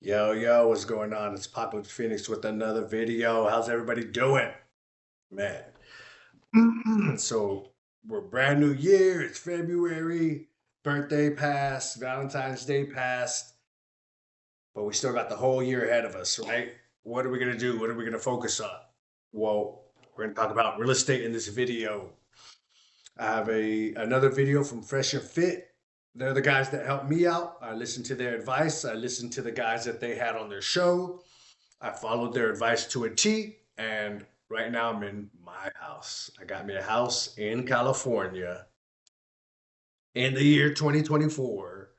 Yo, what's going on? It's Pop with Phoenix with another video. How's everybody doing? Man. So we're brand new year. It's February. Birthday passed. Valentine's Day passed. But we still got the whole year ahead of us, right? What are we going to do? What are we going to focus on? Well, we're going to talk about real estate in this video. I have another video from Fresh and Fit. They're the guys that helped me out. I listened to their advice. I listened to the guys that they had on their show. I followed their advice to a T, and right now I'm in my house. I got me a house in California in the year 2024.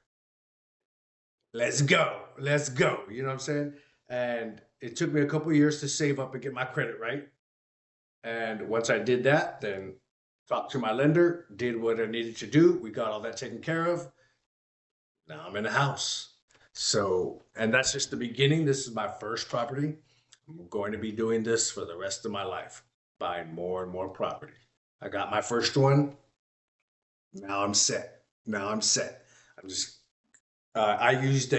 Let's go. Let's go. You know what I'm saying? And it took me a couple years to save up and get my credit right. And once I did that, then talked to my lender, did what I needed to do. We got all that taken care of. Now I'm in a house. So, and that's just the beginning. This is my first property. I'm going to be doing this for the rest of my life, buying more and more property. I got my first one. Now I'm set. Now I'm set. I'm just, I used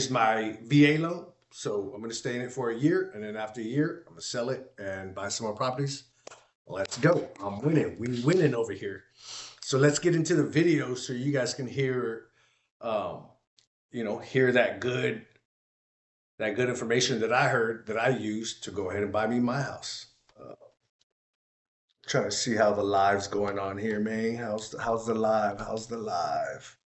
my VA loan. So I'm going to stay in it for a year. And then after a year, I'm going to sell it and buy some more properties. Let's go. I'm winning. We winning over here. So let's get into the video so you guys can hear, hear that good information that I heard that I used to go ahead and buy me my house. Trying to see how the live's going on here, man. How's the live? How's the live?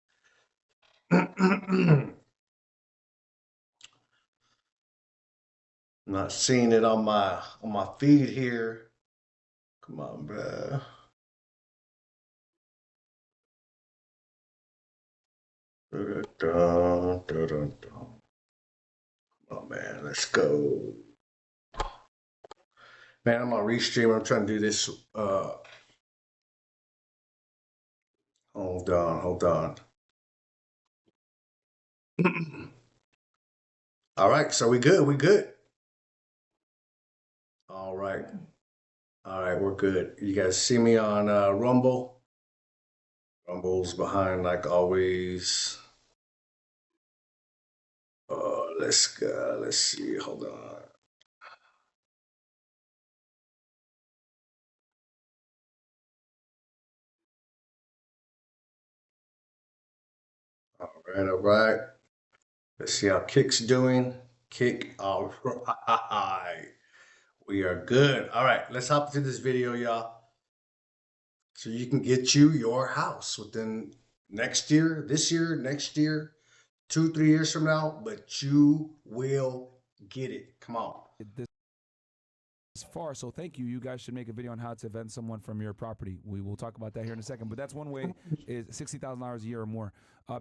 Not seeing it on my feed here. Come on, bruh. Dun, dun, dun, dun. Oh man, let's go. Man, I'm on Restream. I'm trying to do this. Hold on. All right, so we good. All right, we're good. You guys see me on Rumble? Rumble's behind like always. Let's go. Let's see. Hold on. All right. Let's see how Kick's doing. Kick, all right. We are good. All right, let's hop into this video, y'all. So you can get you your house within next year, this year, next year, 2-3 years from now, but you will get it. Come on. This far, so thank you. You guys should make a video on how to vend someone from your property. We will talk about that here in a second, but that's one way is $60,000 a year or more.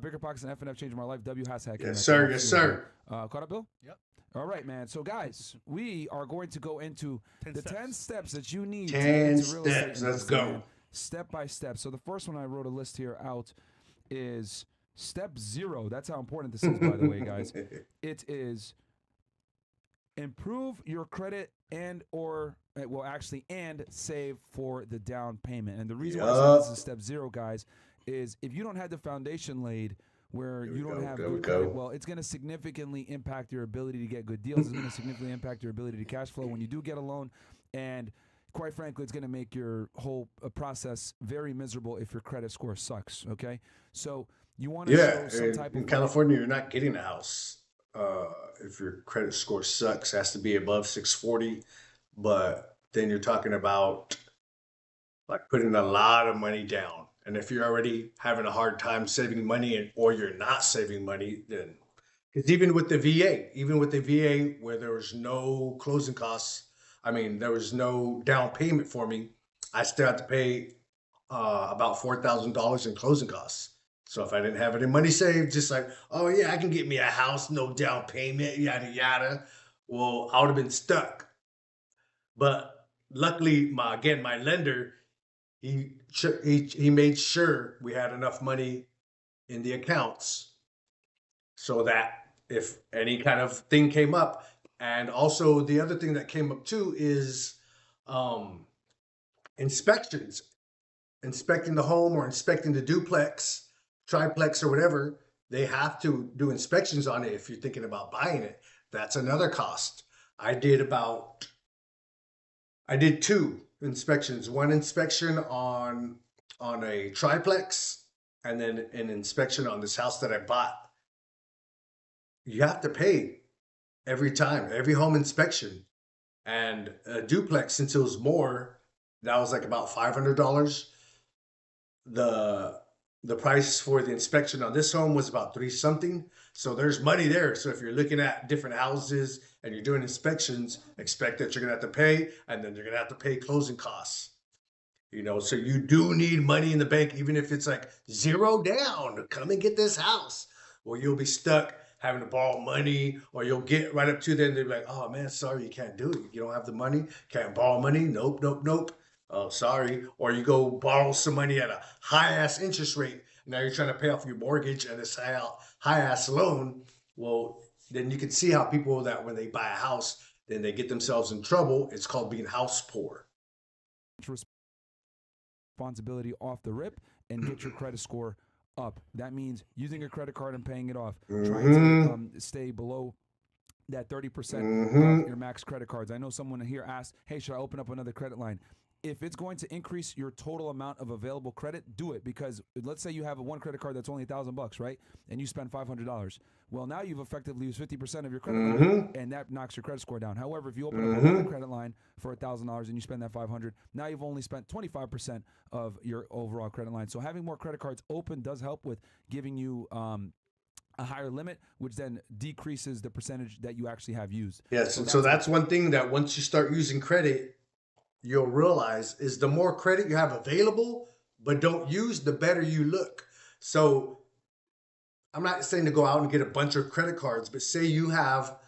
Bigger Pockets and FNF changed my life. W hashtag. Yes, sir. Yes, sir. Caught up, Bill? Yep. All right, man. So, guys, we are going to go into 10 steps that you need 10 to get into real estate. steps. Let's go. Man, step by step. So, the first one I wrote a list here out is step 0. That's how important this is, by the way, guys. It is improve your credit and save for the down payment. And the reason why I said this is step 0, guys, is if you don't have the foundation laid where you don't have good credit, well, it's going to significantly impact your ability to get good deals. It's going to significantly impact your ability to cash flow when you do get a loan. And quite frankly, it's going to make your whole process very miserable if your credit score sucks, okay? So you want to show some type of... In California, you're not getting a house. If your credit score sucks, it has to be above 640. But then you're talking about like putting a lot of money down. And if you're already having a hard time saving money or you're not saving money, then because even with the VA, where there was no closing costs, there was no down payment for me, I still had to pay about $4,000 in closing costs. So if I didn't have any money saved, just like, oh yeah, I can get me a house, no down payment, yada yada. Well, I would have been stuck. But luckily, my lender, he made sure we had enough money in the accounts so that if any kind of thing came up, and also the other thing that came up too is inspections, inspecting the home or inspecting the duplex, triplex or whatever. they have to do inspections on it if you're thinking about buying it. That's another cost. I did two inspections. One inspection on a triplex, and then an inspection on this house that I bought. You have to pay every time, every home inspection. And a duplex, since it was more, that was like about $500. The price for the inspection on this home was about $3 something. So there's money there. So if you're looking at different houses and you're doing inspections, expect that you're gonna have to pay, and then you're gonna have to pay closing costs. You know, so you do need money in the bank, even if it's like zero down. Come and get this house. Well, you'll be stuck having to borrow money, or you'll get right up to them. They're like, "Oh man, sorry, you can't do it. You don't have the money. Can't borrow money. Nope, nope, nope. Oh, sorry." Or you go borrow some money at a high ass interest rate. Now you're trying to pay off your mortgage and this high ass loan. Well, then you can see how people that when they buy a house, then they get themselves in trouble. It's called being house poor. Responsibility off the rip and get your credit score up. That means using a credit card and paying it off, trying to stay below that 30% of your max credit cards. I know someone here asked, hey, should I open up another credit line? If it's going to increase your total amount of available credit, do it. Because let's say you have one credit card that's only $1,000, right? And you spend $500. Well, now you've effectively used 50% of your credit limit, and that knocks your credit score down. However, if you open up another credit line for $1,000 and you spend that $500, now you've only spent 25% of your overall credit line. So having more credit cards open does help with giving you a higher limit, which then decreases the percentage that you actually have used. Yes, and so that's one thing that once you start using credit, you'll realize is the more credit you have available but don't use, the better you look. So I'm not saying to go out and get a bunch of credit cards, but say you have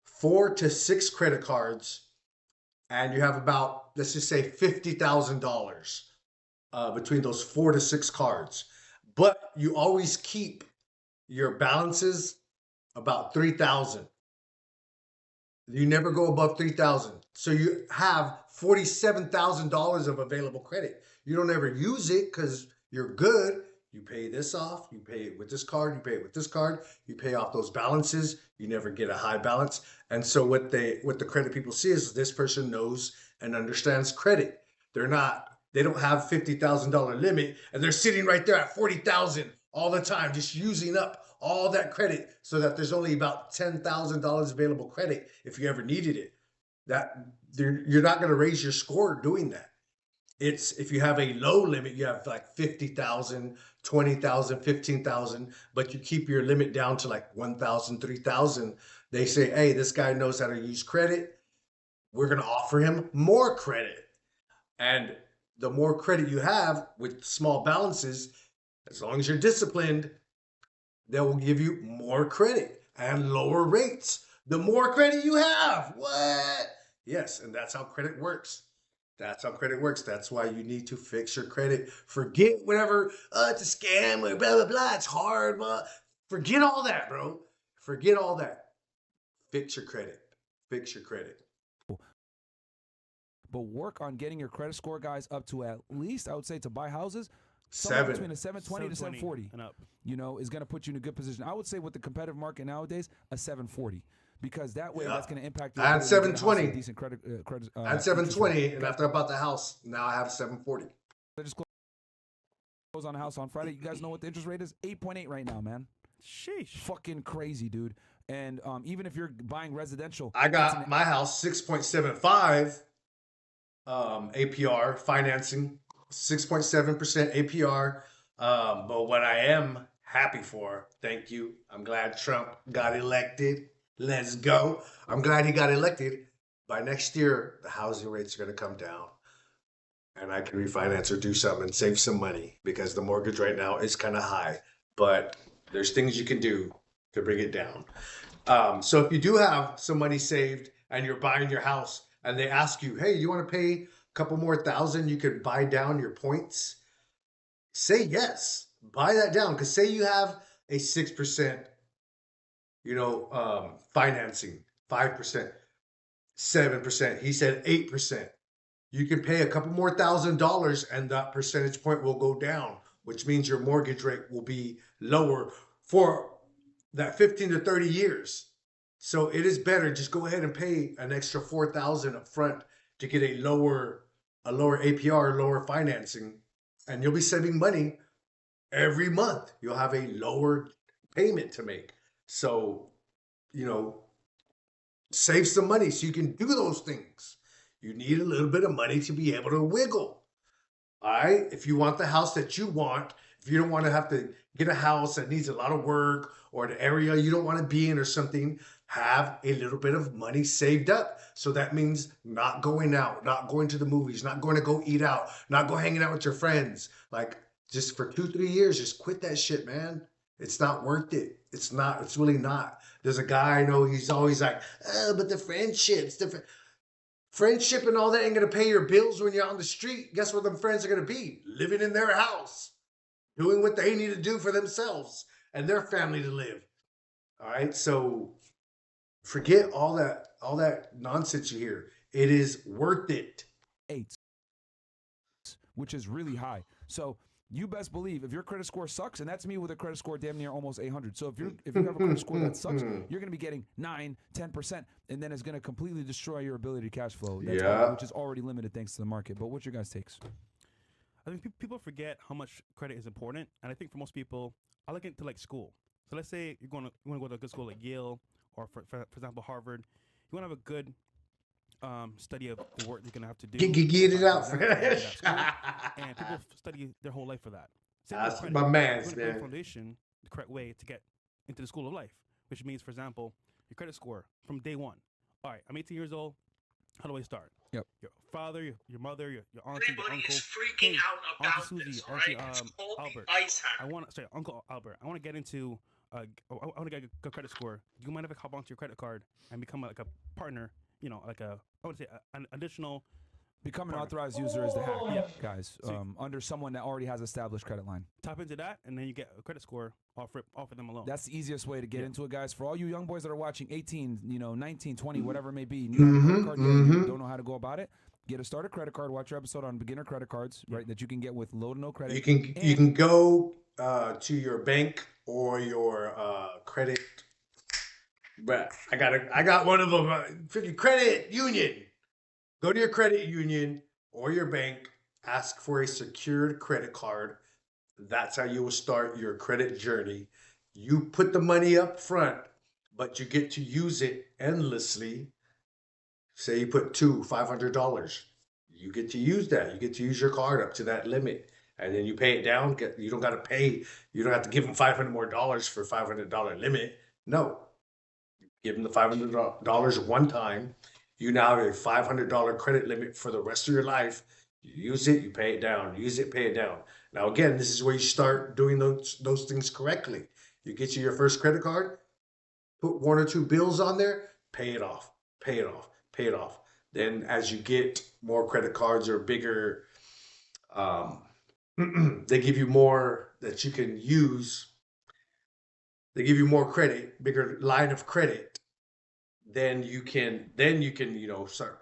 4 to 6 credit cards and you have about, let's just say $50,000 between those 4 to 6 cards, but you always keep your balances about 3,000. You never go above 3,000. So you have $47,000 of available credit. You don't ever use it because you're good. You pay this off, you pay it with this card, you pay it with this card, you pay off those balances, you never get a high balance. And so what the credit people see is this person knows and understands credit. They don't have $50,000 limit and they're sitting right there at 40,000 all the time, just using up all that credit so that there's only about $10,000 available credit if you ever needed it. You're not going to raise your score doing that. It's if you have a low limit, you have like 50,000, 20,000, 15,000, but you keep your limit down to like 1,000, 3,000. They say, hey, this guy knows how to use credit. We're going to offer him more credit. And the more credit you have with small balances, as long as you're disciplined, they will give you more credit and lower rates. The more credit you have. What? Yes, and that's how credit works. That's how credit works. That's why you need to fix your credit. Forget whatever, it's a scam, or blah, blah, blah. It's hard, blah. Forget all that, bro. Forget all that. Fix your credit. Fix your credit. But work on getting your credit score, guys, up to at least, I would say, to buy houses, between a 720 to 740 and up, is going to put you in a good position. I would say with the competitive market nowadays, a 740. Because that way, that's going to impact you. I had 720. Decent credit. I had 720, and after I bought the house, now I have 740. I just close on a house on Friday. You guys know what the interest rate is? 8.8 right now, man. Sheesh. Fucking crazy, dude. And even if you're buying residential, I got my house 6.75 APR financing, 6.7% APR. But what I am happy for, thank you. I'm glad Trump got elected. Let's go. I'm glad he got elected. By next year, the housing rates are going to come down. And I can refinance or do something and save some money because the mortgage right now is kind of high. But there's things you can do to bring it down. So if you do have some money saved and you're buying your house and they ask you, hey, you want to pay a couple more $1,000, you could buy down your points? Say yes. Buy that down. Because say you have a 6%, financing, 5%, 7%. He said 8%. You can pay a couple more $1,000 and that percentage point will go down, which means your mortgage rate will be lower for that 15 to 30 years. So it is better. Just go ahead and pay an extra $4,000 up front to get a lower APR, lower financing, and you'll be saving money every month. You'll have a lower payment to make. So, save some money so you can do those things. You need a little bit of money to be able to wiggle. All right. If you want the house that you want, if you don't want to have to get a house that needs a lot of work or an area you don't want to be in or something, have a little bit of money saved up. So that means not going out, not going to the movies, not going to go eat out, not go hanging out with your friends. Like just for 2-3 years, just quit that shit, man. It's not worth it. It's really not. There's a guy I know, he's always like, oh, but the friendship's different. Friendship and all that ain't going to pay your bills when you're on the street. Guess where them friends are going to be? Living in their house, doing what they need to do for themselves and their family to live. All right. So forget all that nonsense you hear. It is worth it. 8, which is really high. So you best believe if your credit score sucks, and that's me with a credit score damn near almost 800. So if you have a credit score that sucks, you're going to be getting 9, 10%, and then it's going to completely destroy your ability to cash flow. Which is already limited thanks to the market. But what's your guys' takes? I think people forget how much credit is important, and I think for most people, I look into like school. So let's say you want to go to a good school like Yale or for example Harvard. You want to have a good study of the work you're gonna have to do. Get it out. And people study their whole life for that. That's my man's, man. Man. Foundation, the correct way to get into the school of life, which means, for example, your credit score from day one. All right, I'm 18 years old. How do I start? Yep. Your father, your mother, your auntie, Everybody your uncle. is freaking out about Auntie Susie, this, all Auntie right? It's called Albert. the ice hack. Uncle Albert. I want to get into. I want to get a good credit score. Do you mind if I hop onto your credit card and become like a partner? Like I would say an additional. Become an authorized user is the hack, guys. Under someone that already has established credit line. Tap into that, and then you get a credit score offer them alone. That's the easiest way to get into it, guys. For all you young boys that are watching, 18, 19, 20, whatever it may be, you don't have a credit card yet, you don't know how to go about it. Get a starter credit card. Watch your episode on beginner credit cards, right? That you can get with low to no credit. You can go to your bank or your credit. But I got one of them. Freaking credit union. Go to your credit union or your bank. Ask for a secured credit card. That's how you will start your credit journey. You put the money up front, but you get to use it endlessly. Say you put $500. You get to use that. You get to use your card up to that limit. And then you pay it down. You don't got to pay. You don't have to give them $500 more for $500 limit. No. Give them the $500 one time. You now have a $500 credit limit for the rest of your life. You use it, you pay it down. Use it, pay it down. Now, again, this is where you start doing those things correctly. You get your first credit card, put 1 or 2 bills on there, pay it off, pay it off, pay it off. Then as you get more credit cards or bigger, they give you more that you can use. They give you more credit, bigger line of credit. Then you can start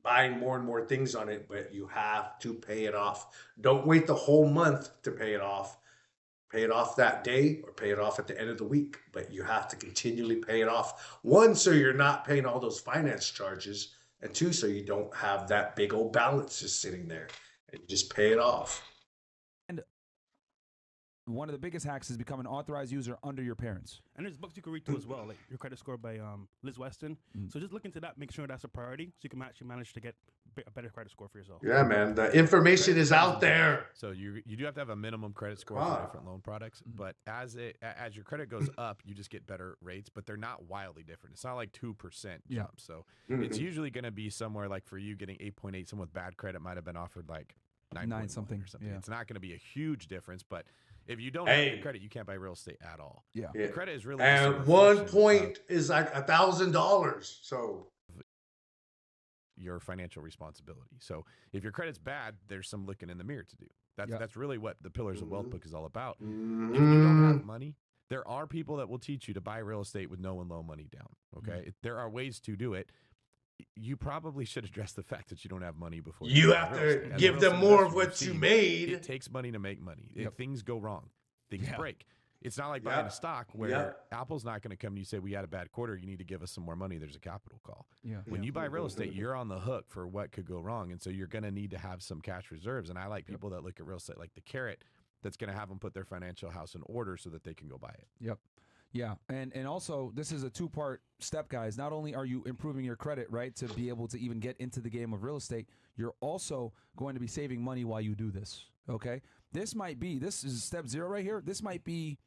buying more and more things on it, but you have to pay it off. Don't wait the whole month to pay it off. Pay it off that day or pay it off at the end of the week, but you have to continually pay it off. 1, so you're not paying all those finance charges, and 2, so you don't have that big old balance just sitting there, and you just pay it off. And one of the biggest hacks is become an authorized user under your parents. And there's books you can read too as well, like Your Credit Score by Liz Weston. So just look into that, make sure that's a priority, so you can actually manage to get a better credit score for yourself. Yeah, man, the information is out there. So you do have to have a minimum credit score for different loan products, but as your credit goes up, you just get better rates, but they're not wildly different. It's not like 2% jump. So it's usually going to be somewhere like for you getting 8.8, someone with bad credit might have been offered like 9 something or something. Yeah. It's not going to be a huge difference, but if you don't have good credit, you can't buy real estate at all. Yeah. Credit is really and 1 point is like $1,000. So your financial responsibility. So if your credit's bad, there's some looking in the mirror to do. That's really what the Pillars of Wealth book is all about. If you don't have money, there are people that will teach you to buy real estate with no one loan money down. Okay, there are ways to do it. You probably should address the fact that you don't have money before you have to give them more of what you made. It takes money to make money. If things go wrong, things break. It's not like buying a stock where Apple's not going to come to you and say, we had a bad quarter, you need to give us some more money. There's a capital call. Yeah. When you buy real estate, you're on the hook for what could go wrong. And so you're going to need to have some cash reserves. And I like people that look at real estate like the carrot that's going to have them put their financial house in order so that they can go buy it. Yep. Yeah. And also, this is a two-part step, guys. Not only are you improving your credit, right, to be able to even get into the game of real estate, you're also going to be saving money while you do this. Okay? This is step 0 right here. This might be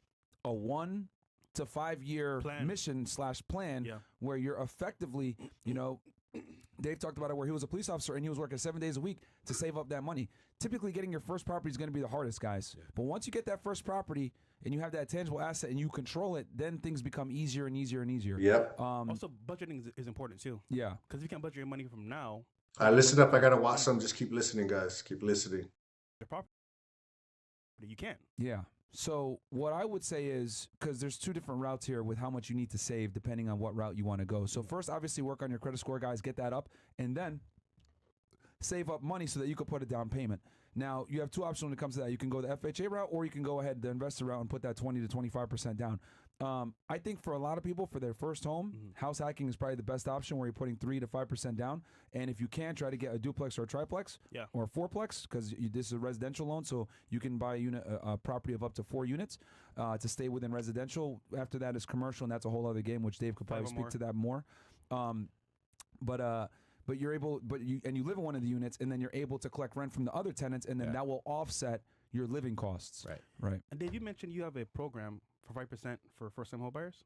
a 1 to 5 year mission/plan where you're effectively, Dave talked about it where he was a police officer and he was working 7 days a week to save up that money. Typically getting your first property is going to be the hardest, guys. Yeah. But once you get that first property and you have that tangible asset and you control it, then things become easier and easier and easier. Yep. Also, budgeting is important too. Yeah. Because if you can't budget your money from now. All right, listen up. I got to watch some. Just keep listening, guys. Keep listening. Your property. You can't. Yeah. So what I would say is, because there's 2 different routes here with how much you need to save depending on what route you want to go. So first, obviously, work on your credit score, guys. Get that up. And then save up money so that you can put a down payment. Now, you have 2 options when it comes to that. You can go the FHA route, or you can go ahead the investor route and put that 20 to 25% down. I think for a lot of people, for their first home, house hacking is probably the best option where you're putting 3 to 5% down. And if you can, try to get a duplex or a triplex or a fourplex, because this is a residential loan, so you can buy a property of up to 4 units to stay within residential. After that is commercial, and that's a whole other game, which Dave could probably speak to that more. But you're able, you live in one of the units, and then you're able to collect rent from the other tenants, and then that will offset your living costs. Right. And Dave, you mentioned you have a program for 5% for first-time home buyers?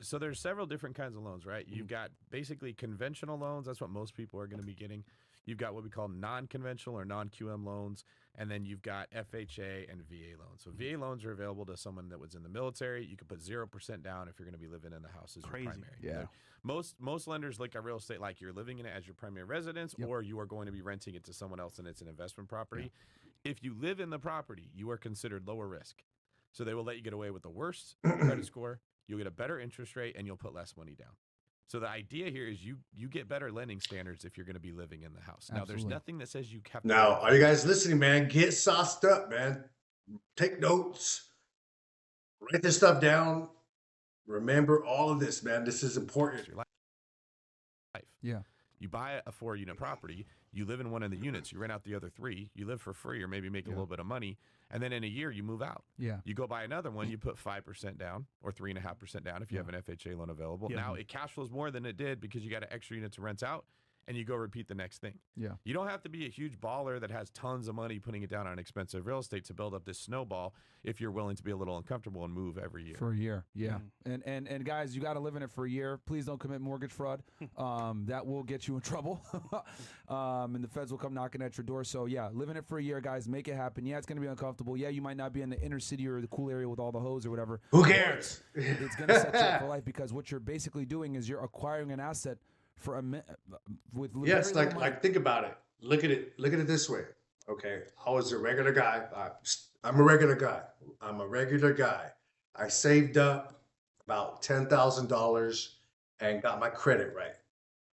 So there's several different kinds of loans, right? You've got basically conventional loans. That's what most people are going to be getting. You've got what we call non-conventional or non-QM loans, and then you've got FHA and VA loans. So VA loans are available to someone that was in the military. You can put 0% down if you're going to be living in the house as your primary. Yeah. Most lenders look at real estate like you're living in it as your primary residence, or you are going to be renting it to someone else and it's an investment property. If you live in the property, you are considered lower risk. So they will let you get away with the worst credit score. You'll get a better interest rate, and you'll put less money down. So the idea here is you get better lending standards if you're going to be living in the house. Now, there's nothing that says you have to. Now, are you guys listening, man? Get sauced up, man. Take notes. Write this stuff down. Remember all of this, man. This is important. Your life. Yeah. You buy a 4-unit property. You live in one of the units. You rent out the other 3. You live for free or maybe make a little bit of money. And then in a year, you move out. Yeah. You go buy another one, you put 5% down or 3.5% down if you have an FHA loan available. Now, it cash flows more than it did because you got an extra unit to rent out, and you go repeat the next thing. Yeah. You don't have to be a huge baller that has tons of money putting it down on expensive real estate to build up this snowball if you're willing to be a little uncomfortable and move every year. For a year, yeah. And guys, you got to live in it for a year. Please don't commit mortgage fraud. That will get you in trouble. And the feds will come knocking at your door. So, yeah, live in it for a year, guys. Make it happen. Yeah, it's going to be uncomfortable. Yeah, you might not be in the inner city or the cool area with all the hoes or whatever. Who cares? It's going to set you up for life because what you're basically doing is you're acquiring an asset for with yes, like think about it. Look at it this way. Okay, I was a regular guy. I'm a regular guy. I saved up about $10,000 and got my credit right.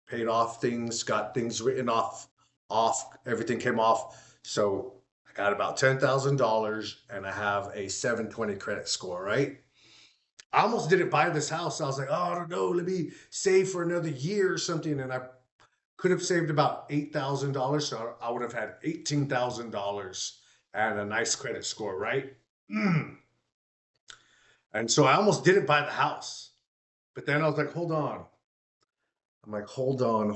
Paid off things, got things written off. Everything came off. So I got about $10,000 and I have a 720 credit score, right? I almost didn't buy this house. I was like, oh, I don't know, let me save for another year or something. And I could have saved about $8,000. So I would have had $18,000 and a nice credit score, right? And so I almost didn't buy the house. But then I was like, hold on. I'm like, hold on.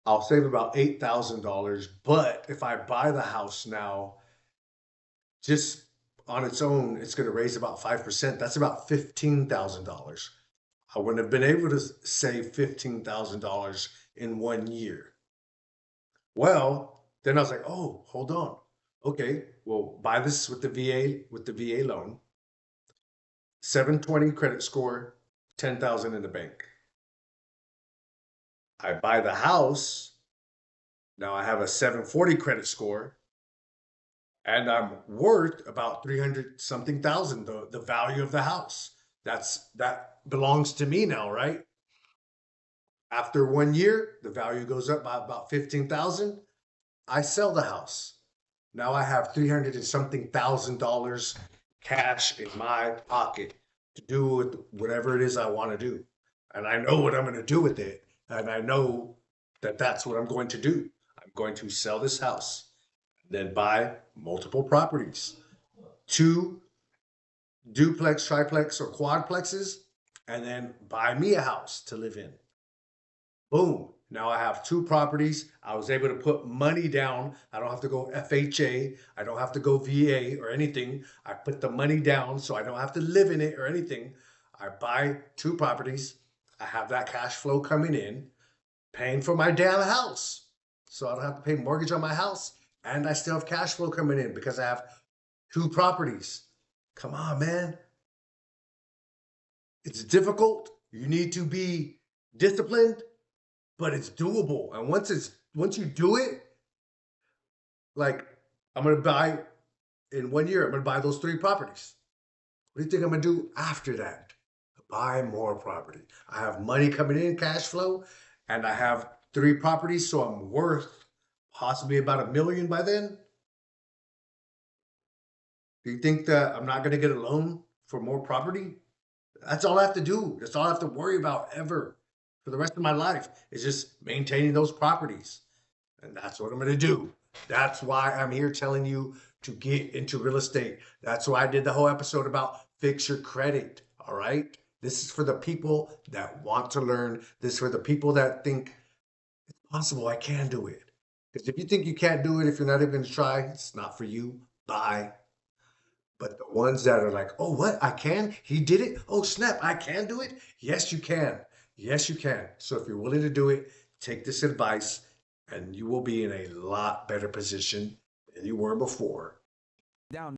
I'll save about $8,000. But if I buy the house now, just on its own, it's going to raise about 5%. That's about $15,000. I wouldn't have been able to save $15,000 in 1 year. Well, then I was like, oh, hold on. Okay, well, buy this with the VA loan. 720 credit score, $10,000 in the bank. I buy the house. Now I have a 740 credit score. And I'm worth about 300 something thousand, the value of the house. That belongs to me now, right? After 1 year, the value goes up by about 15,000. I sell the house. Now I have 300 and something $1,000 cash in my pocket to do with whatever it is I want to do. And I know what I'm going to do with it. And I know that that's what I'm going to do. I'm going to sell this house, then buy multiple properties, 2 duplex, triplex, or quadplexes, and then buy me a house to live in. Boom. Now I have 2 properties. I was able to put money down. I don't have to go FHA. I don't have to go VA or anything. I put the money down so I don't have to live in it or anything. I buy 2 properties. I have that cash flow coming in, paying for my damn house. So I don't have to pay mortgage on my house. And I still have cash flow coming in because I have 2 properties. Come on, man. It's difficult. You need to be disciplined, but it's doable. And once you do it, like I'm gonna buy in 1 year, I'm gonna buy those 3 properties. What do you think I'm gonna do after that? Buy more property. I have money coming in, cash flow, and I have 3 properties, so I'm worth possibly about $1 million by then. Do you think that I'm not gonna get a loan for more property? That's all I have to do. That's all I have to worry about ever for the rest of my life is just maintaining those properties. And that's what I'm going to do. That's why I'm here telling you to get into real estate. That's why I did the whole episode about fix your credit. All right. This is for the people that want to learn. This is for the people that think it's possible. I can do it. Because if you think you can't do it, if you're not even going to try, it's not for you. Bye. But the ones that are like, oh, what? I can? He did it? Oh, snap. I can do it? Yes, you can. Yes, you can. So if you're willing to do it, take this advice and you will be in a lot better position than you were before. Down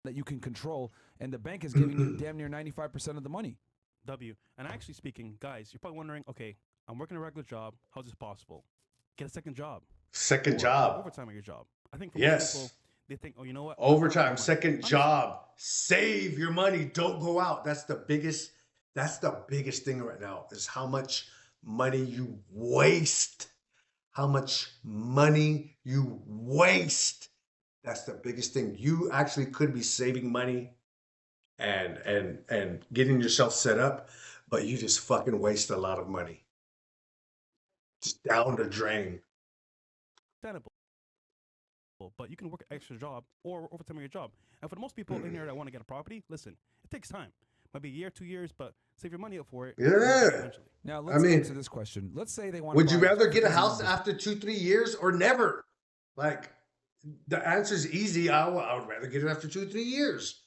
that you can control, and the bank is giving you damn near 95% of the money. W. And actually speaking, guys, you're probably wondering, okay, I'm working a regular job. How's this possible? Get a second job. Second job. Overtime at your job. I think for most people, they think, oh, you know what? Overtime, second job. Save your money. Don't go out. That's the biggest thing right now is how much money you waste. How much money you waste. That's the biggest thing. You actually could be saving money and getting yourself set up, but you just fucking waste a lot of money. Just down the drain. Understandable. But you can work an extra job or overtime at your job. And for the most people in here that want to get a property, listen, it takes time. Might be a year, 2 years, but save your money up for it. Yeah. Now let's answer this question. Let's say they want. Would you rather get a house after 2-3 years or never? Like the answer is easy. I would rather get it after 2-3 years.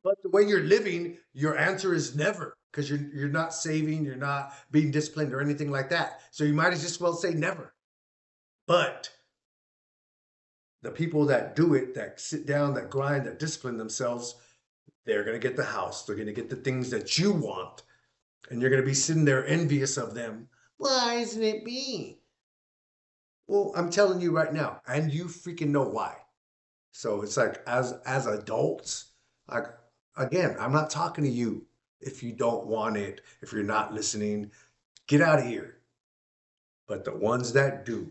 But the way you're living, your answer is never because you're not saving, you're not being disciplined or anything like that. So you might as well say never. But the people that do it, that sit down, that grind, that discipline themselves, they're going to get the house. They're going to get the things that you want. And you're going to be sitting there envious of them. Why isn't it me? Well, I'm telling you right now, and you freaking know why. So it's like as adults, like again, I'm not talking to you if you don't want it, if you're not listening, get out of here. But the ones that do,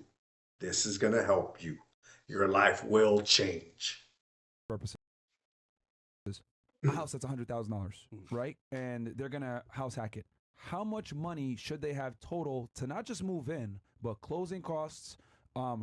this is going to help you. Your life will change. Purposes. A house that's $100,000, right? And they're gonna house hack it. How much money should they have total to not just move in, but closing costs,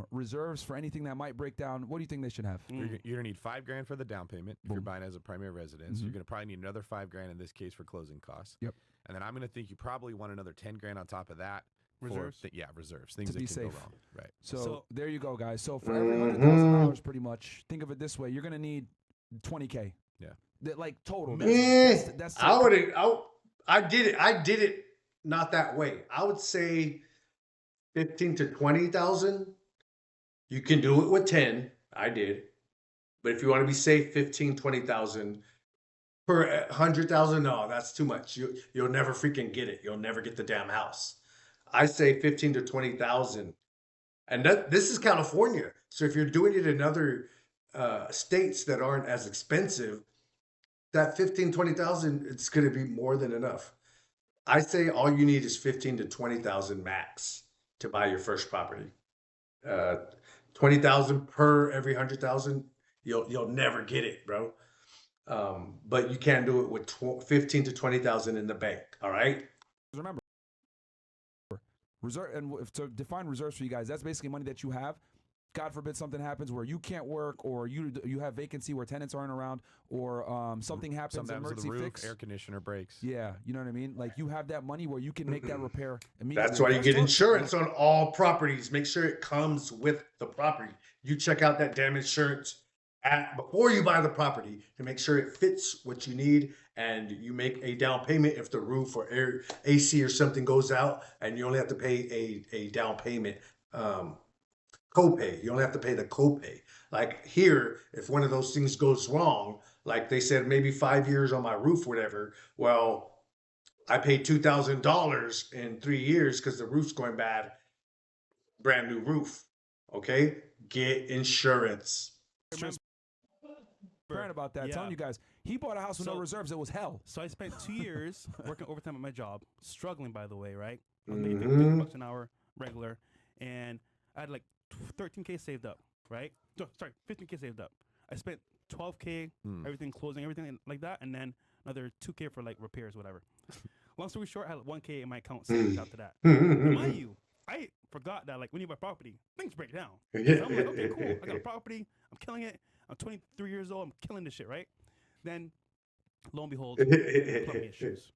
reserves for anything that might break down? What do you think they should have? You're gonna need $5,000 for the down payment if you're buying as a primary residence. You're gonna probably need another $5,000 in this case for closing costs. Yep. And then I'm gonna think you probably want another $10,000 on top of that. Reserves? Reserves. Things that be can safe. go wrong. Right. So there you go, guys. So for every $100,000, pretty much, think of it this way: you're gonna need $20K. Yeah. Like total. That's I did it not that way. I would say 15 to 20,000. You can do it with 10. I did. But if you want to be safe, 15, 20,000 per 100,000, no, that's too much. You'll never freaking get it. You'll never get the damn house. I say 15 to 20,000. And this is California. So if you're doing it in other states that aren't as expensive, that 15, 20,000, it's going to be more than enough. I say all you need is 15 to 20,000 max to buy your first property. 20,000 per every 100,000, you'll never get it, bro. But you can do it with 15 to 20,000 in the bank. All right. Remember, reserve, and to define reserves for you guys, that's basically money that you have. God forbid something happens where you can't work, or you have vacancy where tenants aren't around, or something happens, sometimes emergency the roof, fix, air conditioner breaks. Yeah, you know what I mean. Like you have that money where you can make that repair immediately. That's why you get insurance on all properties. Make sure it comes with the property. You check out that damn insurance before you buy the property to make sure it fits what you need, and you make a down payment if the roof or air AC or something goes out, and you only have to pay a down payment. Copay. You only have to pay the copay. Like here, if one of those things goes wrong, like they said, maybe 5 years on my roof, whatever. Well, I paid $2,000 in 3 years because the roof's going bad. Brand new roof. Okay, get insurance. Transparent about that. Telling you guys, he bought a house with no reserves. It was hell. So I spent 2 years working overtime at my job, struggling, by the way, right? I was making $50 an hour regular, and I had like 13K saved up, right? No, sorry, 15K saved up. I spent 12K, everything closing, everything like that, and then another 2K for like repairs, whatever. Long story short, I had 1K in my account savings after that. Mind you, I forgot that like when you buy property, things break down. So I'm like, okay, cool. I got a property. I'm killing it. I'm 23 years old. I'm killing this shit, right? Then, lo and behold, plumbing issues.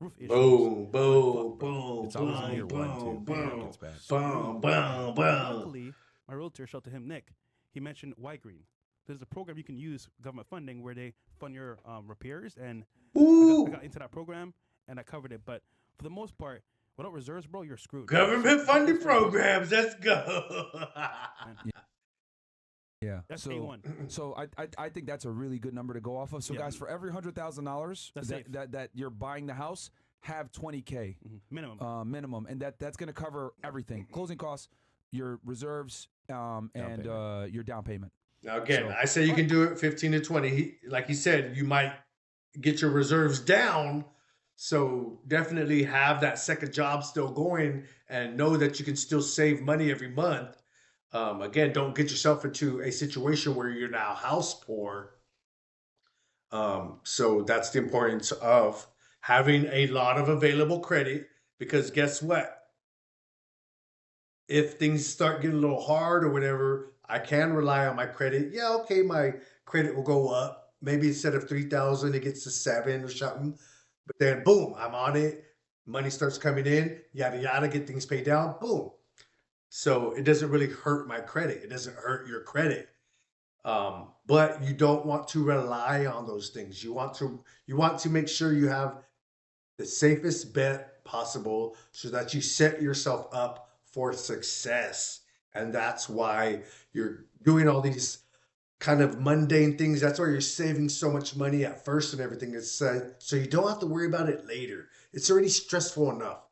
Roof issues. Boom, boom, boom. It's always on your one, too. Boom, It's bad. boom, boom, boom. Luckily, my realtor, shout out to him, Nick, he mentioned Y Green. There's a program you can use, government funding, where they fund your repairs, and I got into that program, and I covered it. But for the most part, without reserves, bro, you're screwed. Government funding programs. Let's go. Yeah, that's so A1. So I think that's a really good number to go off of. So guys, for every $100,000 that you're buying the house, have 20K minimum, and that's going to cover everything: closing costs, your reserves, and your down payment. Now again, I say you can do it 15 to 20. Like he said, you might get your reserves down. So definitely have that second job still going, and know that you can still save money every month. Again, don't get yourself into a situation where you're now house poor. So that's the importance of having a lot of available credit, because guess what? If things start getting a little hard or whatever, I can rely on my credit. Yeah, okay, my credit will go up. Maybe instead of 3,000, it gets to 7 or something. But then, boom, I'm on it. Money starts coming in, yada, yada, get things paid down, boom. So it doesn't really hurt my credit. It doesn't hurt your credit. But you don't want to rely on those things. You want to make sure you have the safest bet possible so that you set yourself up for success. And that's why you're doing all these kind of mundane things. That's why you're saving so much money at first and everything. It's so you don't have to worry about it later. It's already stressful enough.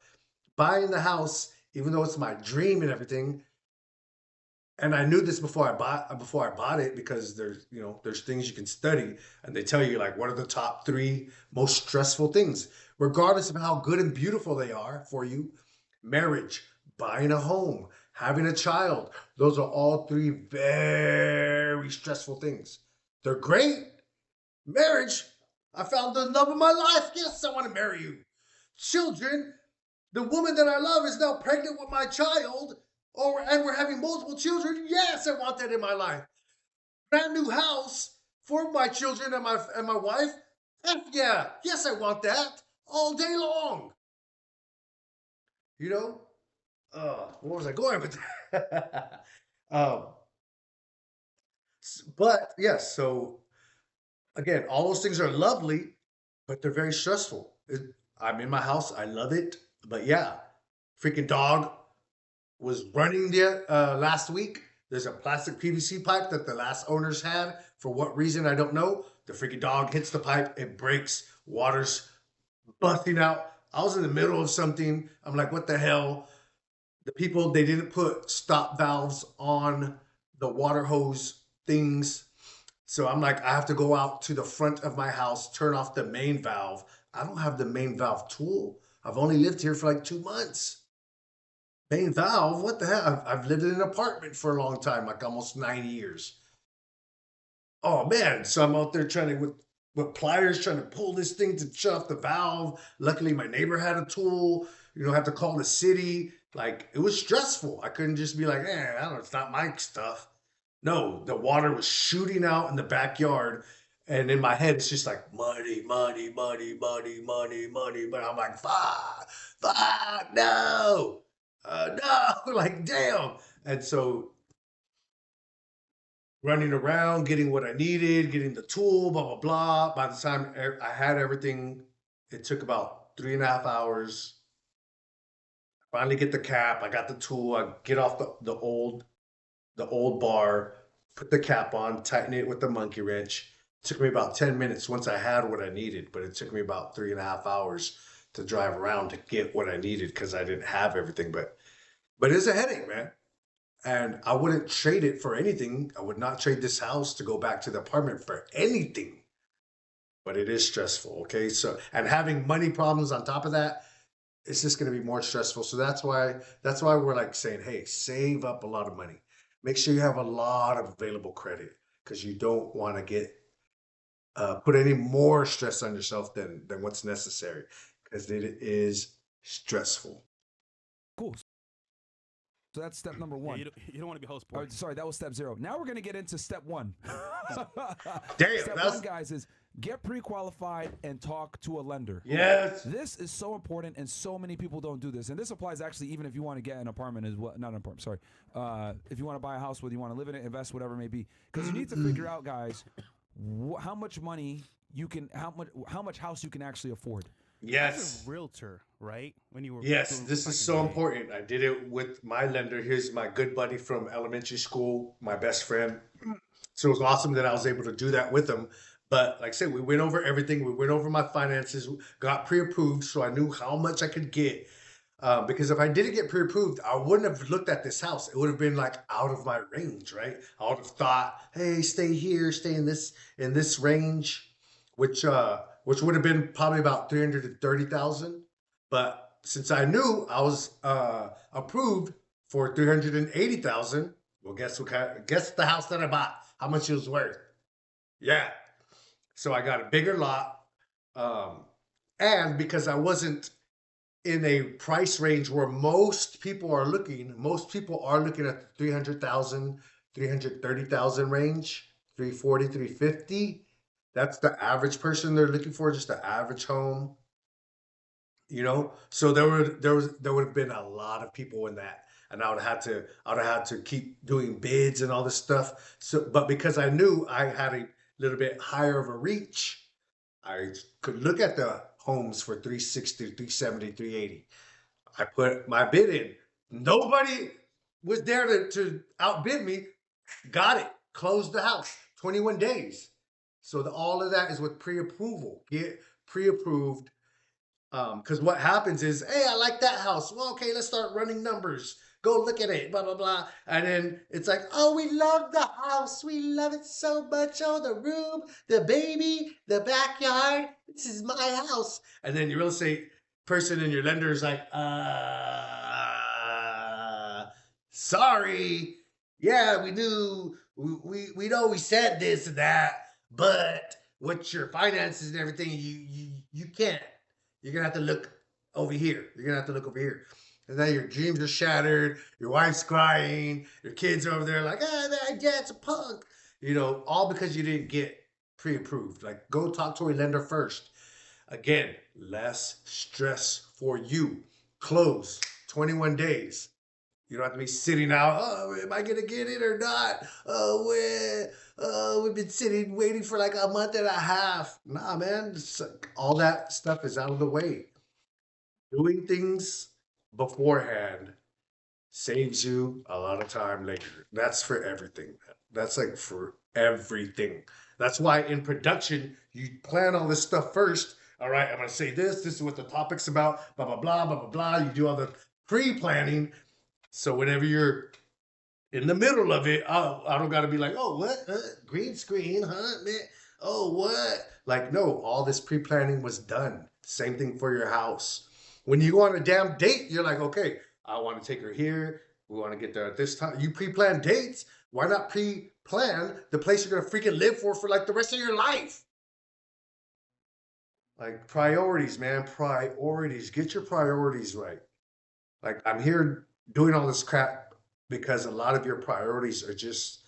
Buying the house, even though it's my dream and everything, and I knew this before I bought it, because there's things you can study, and they tell you like what are the top 3 most stressful things, regardless of how good and beautiful they are for you. Marriage, buying a home, having a child. Those are all 3 very stressful things. They're great. Marriage, I found the love of my life. Yes, I want to marry you. Children, the woman that I love is now pregnant with my child, and we're having multiple children. Yes, I want that in my life. Brand new house for my children and my wife. F yeah. Yes, I want that all day long. Where was I going with that? But yes, so again, all those things are lovely, but they're very stressful. I'm in my house. I love it. But yeah, freaking dog was running there last week. There's a plastic PVC pipe that the last owners had. For what reason, I don't know. The freaking dog hits the pipe. It breaks. Water's busting out. I was in the middle of something. I'm like, what the hell? The people, they didn't put stop valves on the water hose things. So I'm like, I have to go out to the front of my house, turn off the main valve. I don't have the main valve tool. I've only lived here for like 2 months. Paying Valve? What the hell? I've lived in an apartment for a long time, like almost 9 years. Oh man, so I'm out there trying to with pliers trying to pull this thing to shut off the valve. Luckily, my neighbor had a tool. Have to call the city. Like it was stressful. I couldn't just be like, I don't know, it's not my stuff. No, the water was shooting out in the backyard. And in my head, it's just like money, money, money, money, money, money. But I'm like, fuck, no, no, like damn. And so running around, getting what I needed, getting the tool, blah, blah, blah. By the time I had everything, it took about 3.5 hours. Finally get the cap. I got the tool. I get off the old bar, put the cap on, tighten it with the monkey wrench. It took me about 10 minutes once I had what I needed, but it took me about 3.5 hours to drive around to get what I needed because I didn't have everything. But it's a headache, man. And I wouldn't trade it for anything. I would not trade this house to go back to the apartment for anything. But it is stressful, okay? So, and having money problems on top of that, it's just going to be more stressful. So that's why we're like saying, hey, save up a lot of money. Make sure you have a lot of available credit because you don't want to get put any more stress on yourself than what's necessary because it is stressful. Cool. So that's step number one. Yeah, you don't want to be host boy. Sorry, that was step 0. Now we're going to get into step 1. Damn, step 1, guys, is get pre-qualified and talk to a lender. Yes. This is so important, and so many people don't do this. And this applies actually even if you want to get an apartment as well. Not an apartment, sorry. If you want to buy a house, whether you want to live in it, invest, whatever it may be. Because you need to figure out, guys, how much money you can, how much house you can actually afford. Yes. As a realtor, right? When you were this is so important. I did it with my lender. Here's my good buddy from elementary school, my best friend. So it was awesome that I was able to do that with him. But like I said, we went over everything. We went over my finances, got pre-approved, so I knew how much I could get. Because if I didn't get pre-approved, I wouldn't have looked at this house. It would have been like out of my range, right? I would have thought, hey, stay here, stay in this range, which would have been probably about $330,000. But since I knew I was approved for $380,000, well, guess the house that I bought, how much it was worth? Yeah. So I got a bigger lot, and because I wasn't in a price range where most people are looking at the 300,000, 330,000 range, 340, 350. That's the average person they're looking for, just the average home. So there would have been a lot of people in that, and I would have had to keep doing bids and all this stuff. So, but because I knew I had a little bit higher of a reach, I could look at the homes for 360, 370, 380. I put my bid in. Nobody was there to outbid me. Got it. Closed the house. 21 days. So all of that is with pre-approval. Get pre-approved. Because what happens is, hey, I like that house. Well, okay, let's start running numbers. Go look at it, blah, blah, blah. And then it's like, oh, we love the house. We love it so much. Oh, the room, the baby, the backyard. This is my house. And then your real estate person and your lender is like, sorry. Yeah, we do. We know we said this and that, but with your finances and everything, you can't. You're going to have to look over here. And then your dreams are shattered. Your wife's crying. Your kids are over there like, my dad's a punk. All because you didn't get pre-approved. Like, go talk to a lender first. Again, less stress for you. Close 21 days. You don't have to be sitting out. Oh, am I going to get it or not? We've been sitting waiting for like a month and a half. Nah, man. All that stuff is out of the way. Doing things beforehand saves you a lot of time later. That's for everything. That's like for everything. That's why in production, you plan all this stuff first. All right, I'm going to say this. This is what the topic's about. Blah, blah, blah, blah, blah, blah. You do all the pre-planning. So whenever you're in the middle of it, I don't got to be like, oh, what? Green screen, huh? Man? Oh, what? Like, no, all this pre-planning was done. Same thing for your house. When you go on a damn date, you're like, okay, I want to take her here. We want to get there at this time. You pre-plan dates. Why not pre-plan the place you're going to freaking live for like the rest of your life? Like priorities, man. Priorities. Get your priorities right. Like I'm here doing all this crap because a lot of your priorities are just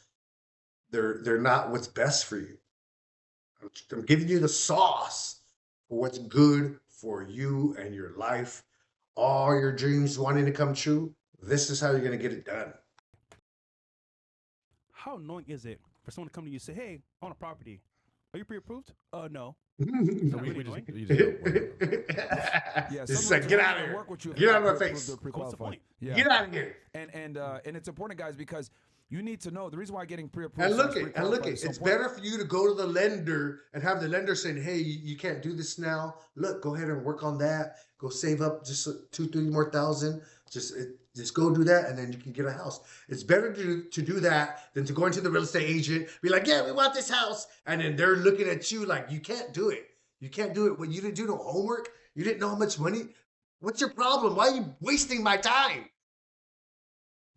they're not what's best for you. I'm giving you the sauce for what's good for you and your life. All your dreams wanting to come true. This is how you're going to get it done. How annoying is it for someone to come to you and say, "Hey, I want a property. Are you pre-approved?" No. So we just Yeah, Just some like, get out of here. work with you if Get they're out of my not face. What's the point? Yeah. Get out of here. And it's important, guys, because you need to know the reason why getting pre-approved. And look slash it. pre-qualified is so It's important. better for you to go to the lender and have the lender saying, "Hey, you can't do this now. Look, go ahead and work on that. Go save up just 2-3 more thousand. Just go do that, and then you can get a house." It's better to do that than to go into the real estate agent, be like, "Yeah, we want this house," and then they're looking at you like you can't do it. You can't do it when you didn't do no homework. You didn't know how much money. What's your problem? Why are you wasting my time?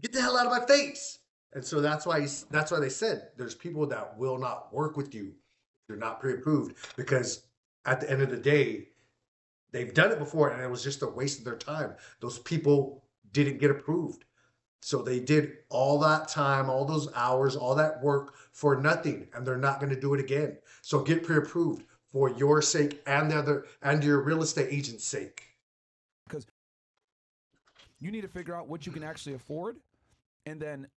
Get the hell out of my face. And so that's why they said there's people that will not work with you if you're not pre-approved, because at the end of the day, they've done it before and it was just a waste of their time. Those people didn't get approved. So they did all that time, all those hours, all that work for nothing, and they're not going to do it again. So get pre-approved for your sake and your real estate agent's sake. Because you need to figure out what you can actually afford, and then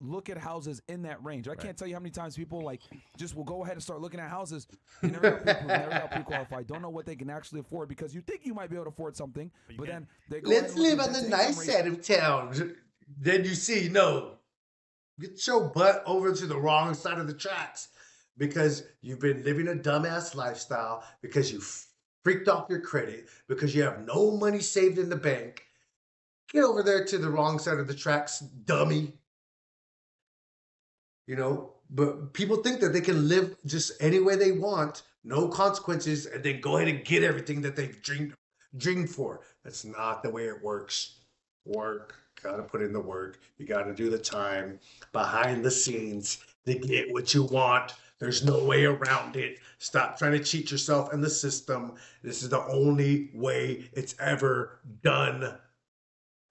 look at houses in that range. I can't tell you how many times people just will go ahead and start looking at houses. They never got pre-approved, never got pre-qualified, don't know what they can actually afford because you think you might be able to afford something, but then they go. Let's live on the nice side of town. Then you see, no, get your butt over to the wrong side of the tracks because you've been living a dumbass lifestyle, because you freaked off your credit, because you have no money saved in the bank. Get over there to the wrong side of the tracks, dummy. But people think that they can live just any way they want, no consequences, and then go ahead and get everything that they've dreamed for. That's not the way it works. Gotta put in the work. You gotta do the time behind the scenes to get what you want. There's no way around it. Stop trying to cheat yourself and the system. This is the only way it's ever done.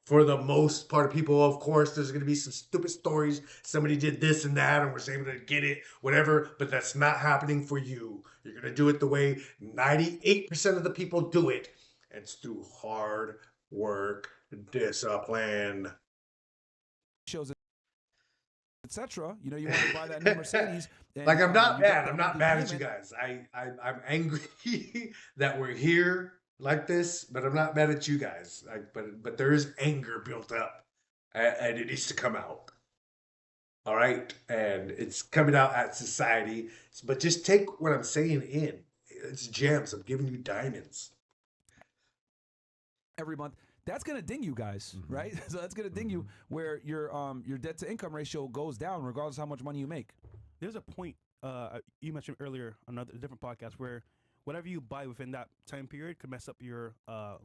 For the most part of people, of course, there's going to be some stupid stories. Somebody did this and that and was able to get it, whatever, but that's not happening for you. You're going to do it the way 98% of the people do it. It's through hard work, discipline. Shows, etc. You want to buy that new Mercedes. Like, I'm not mad. I'm not mad at you guys. I'm angry that we're here like this, but I'm not mad at you guys. But there is anger built up, and it needs to come out. All right, and it's coming out at society. But just take what I'm saying in. It's gems. I'm giving you diamonds. Every month, that's gonna ding you guys, right? So that's gonna ding you where your debt to income ratio goes down regardless of how much money you make. There's a point you mentioned earlier on a different podcast where whatever you buy within that time period could mess up your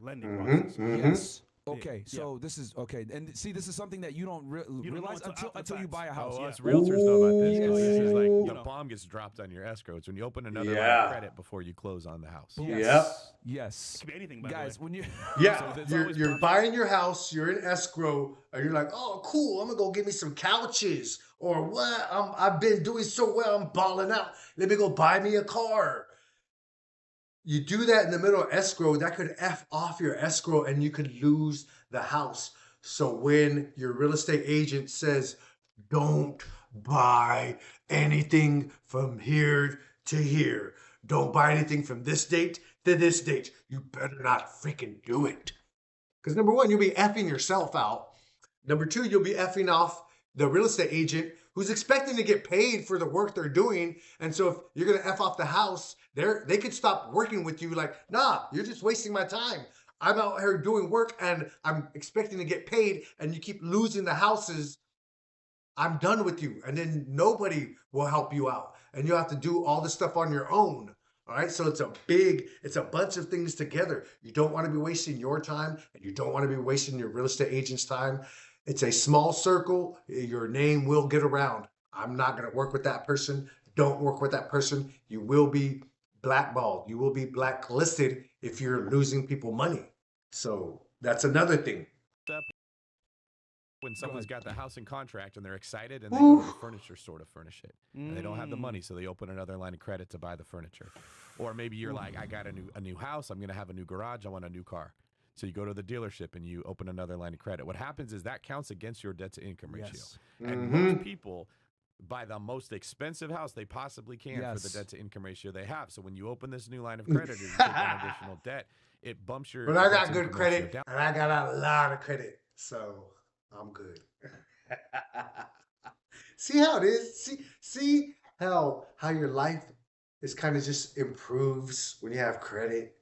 lending process. Yes. Okay, so this is okay, and see, this is something that you don't realize until you buy a house. Us realtors know about this. Yes. It's like the bomb gets dropped on your escrow. It's when you open another line of credit before you close on the house. Yes. It could be anything, by guys. the way. When you you're buying your house, you're in escrow, and you're like, "Oh, cool! I'm gonna go get me some couches, or what? I've been doing so well, I'm balling out. Let me go buy me a car." You do that in the middle of escrow, that could F off your escrow and you could lose the house. So when your real estate agent says, don't buy anything from here to here, don't buy anything from this date to this date, you better not freaking do it. Because number one, you'll be effing yourself out. Number two, you'll be effing off the real estate agent who's expecting to get paid for the work they're doing. And so if you're going to F off the house, they could stop working with you like, nah, you're just wasting my time. I'm out here doing work and I'm expecting to get paid and you keep losing the houses. I'm done with you. And then nobody will help you out. And you'll have to do all this stuff on your own. All right. So it's a bunch of things together. You don't want to be wasting your time and you don't want to be wasting your real estate agent's time. It's a small circle. Your name will get around. I'm not going to work with that person. Don't work with that person. You will be blackballed. You will be blacklisted if you're losing people money. So that's another thing. When someone's got the house in contract and they're excited and they go to the furniture store to furnish it, and they don't have the money, so they open another line of credit to buy the furniture. Or maybe you're like, I got a new house, I'm going to have a new garage, I want a new car. So you go to the dealership and you open another line of credit. What happens is that counts against your debt to income ratio. Yes. And most people buy the most expensive house they possibly can for the debt to income ratio they have. So when you open this new line of credit or you take on additional debt, it bumps your. But I got good credit and I got a lot of credit, so I'm good. See how it is? See how your life is kind of just improves when you have credit.